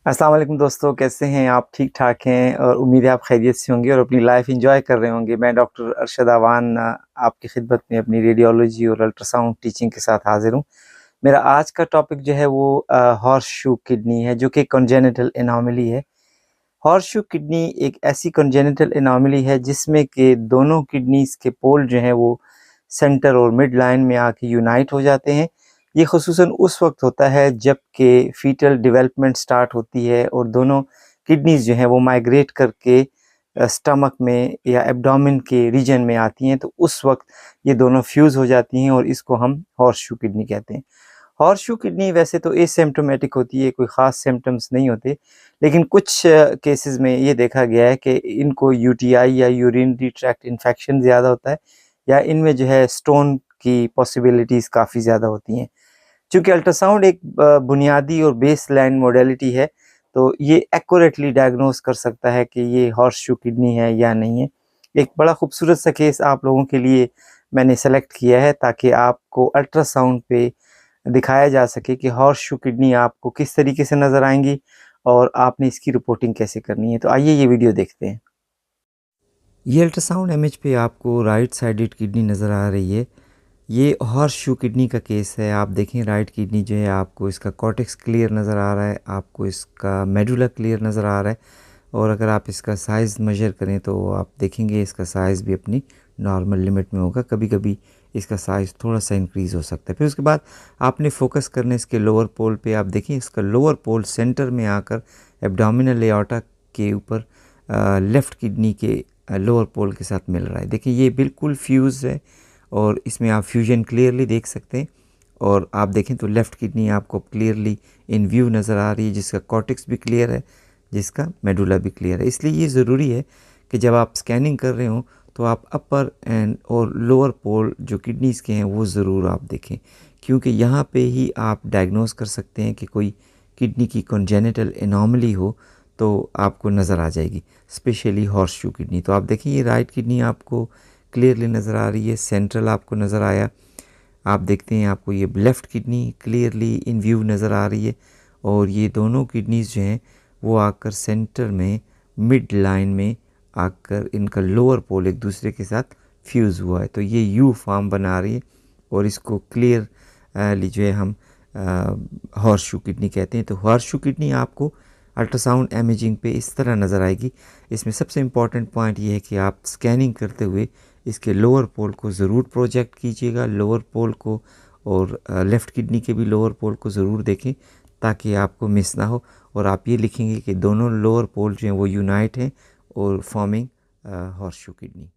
अस्सलाम वालेकुम दोस्तों, कैसे हैं आप? ठीक ठाक हैं और उम्मीद है आप खैरियत से होंगे और अपनी लाइफ एंजॉय कर रहे होंगे। मैं डॉक्टर अरशद अवान आपकी खिदमत में अपनी रेडियोलॉजी और अल्ट्रासाउंड टीचिंग के साथ हाजिर हूँ। मेरा आज का टॉपिक जो है वो हॉर्स शू किडनी है, जो कि कंजेनिटल एनोमली है। हॉर्स शू किडनी एक ऐसी कंजेनिटल एनोमली है जिसमें के दोनों किडनीज़ के पोल जो हैं वो सेंटर और मिड लाइन में आके यूनाइट हो जाते हैं। ये ख़ुसूसन उस वक्त होता है जब कि फीटल डेवलपमेंट स्टार्ट होती है और दोनों किडनीज़ जो हैं वो माइग्रेट करके स्टमक में या एब्डोमेन के रीजन में आती हैं, तो उस वक्त ये दोनों फ्यूज़ हो जाती हैं और इसको हम हॉर्स शू किडनी कहते हैं। हॉर्स शू किडनी वैसे तो एसिम्प्टोमेटिक होती है, कोई ख़ास सिम्पटम्स नहीं होते, लेकिन कुछ केसेस में ये देखा गया है कि इनको यूटीआई या यूरिनरी ट्रैक्ट इन्फेक्शन ज़्यादा होता है या इनमें जो है स्टोन की पॉसिबिलिटीज़ काफ़ी ज़्यादा होती हैं। चूँकि अल्ट्रासाउंड एक बुनियादी और बेसलाइन मॉडलिटी है, तो ये एक्यूरेटली डायग्नोस कर सकता है कि ये हॉर्स शू किडनी है या नहीं है। एक बड़ा खूबसूरत सा केस आप लोगों के लिए मैंने सेलेक्ट किया है ताकि आपको अल्ट्रासाउंड पे दिखाया जा सके कि हॉर्स शू किडनी आपको किस तरीके से नज़र आएँगी और आपने इसकी रिपोर्टिंग कैसे करनी है। तो आइए ये वीडियो देखते हैं। ये अल्ट्रासाउंड इमेज पे आपको राइट साइडेड किडनी नज़र आ रही है। ये हॉर्स शू किडनी का केस है। आप देखें राइट किडनी जो है, आपको इसका कॉर्टेक्स क्लियर नज़र आ रहा है, आपको इसका मेडुला क्लियर नज़र आ रहा है और अगर आप इसका साइज़ मेजर करें तो आप देखेंगे इसका साइज़ भी अपनी नॉर्मल लिमिट में होगा। कभी कभी इसका साइज़ थोड़ा सा इंक्रीज़ हो सकता है। फिर उसके बाद आपने फोकस करना इसके लोअर पोल पे। आप देखें इसका लोअर पोल सेंटर में आकर एब्डोमिनल एओर्टा के ऊपर लेफ़्ट किडनी के लोअर पोल के साथ मिल रहा है। देखिए ये बिल्कुल फ्यूज़ है और इसमें आप फ्यूजन क्लियरली देख सकते हैं। और आप देखें तो लेफ़्ट किडनी आपको क्लियरली इन व्यू नज़र आ रही है, जिसका कॉर्टेक्स भी क्लियर है, जिसका मेडुला भी क्लियर है। इसलिए ये ज़रूरी है कि जब आप स्कैनिंग कर रहे हों तो आप अपर एंड और लोअर पोल जो किडनीज़ के हैं वो ज़रूर आप देखें, क्योंकि यहाँ पे ही आप डायग्नोस कर सकते हैं कि कोई किडनी की कॉन्जेनिटल एनोमली हो तो आपको नज़र आ जाएगी, स्पेशली हॉर्स शू किडनी। तो आप देखें ये राइट किडनी आपको क्लियरली नज़र आ रही है, सेंट्रल आपको नज़र आया। आप देखते हैं आपको ये left kidney clearly in view नज़र आ रही है और ये दोनों किडनीज़ जो हैं वो आकर सेंटर में मिड लाइन में आकर इनका लोअर पोल एक दूसरे के साथ फ्यूज़ हुआ है, तो ये यू फॉर्म बना रही है और इसको क्लियर जो है हम हॉर्स शू किडनी कहते हैं। तो हॉर्स शू किडनी आपको अल्ट्रासाउंड इमेजिंग पे इस तरह नज़र आएगी। इसमें सबसे इम्पॉर्टेंट पॉइंट ये है कि आप स्कैनिंग करते हुए इसके लोअर पोल को ज़रूर प्रोजेक्ट कीजिएगा, लोअर पोल को, और लेफ़्ट किडनी के भी लोअर पोल को ज़रूर देखें ताकि आपको मिस ना हो। और आप ये लिखेंगे कि दोनों लोअर पोल जो हैं वो यूनाइट हैं और फॉर्मिंग हॉर्स शू किडनी।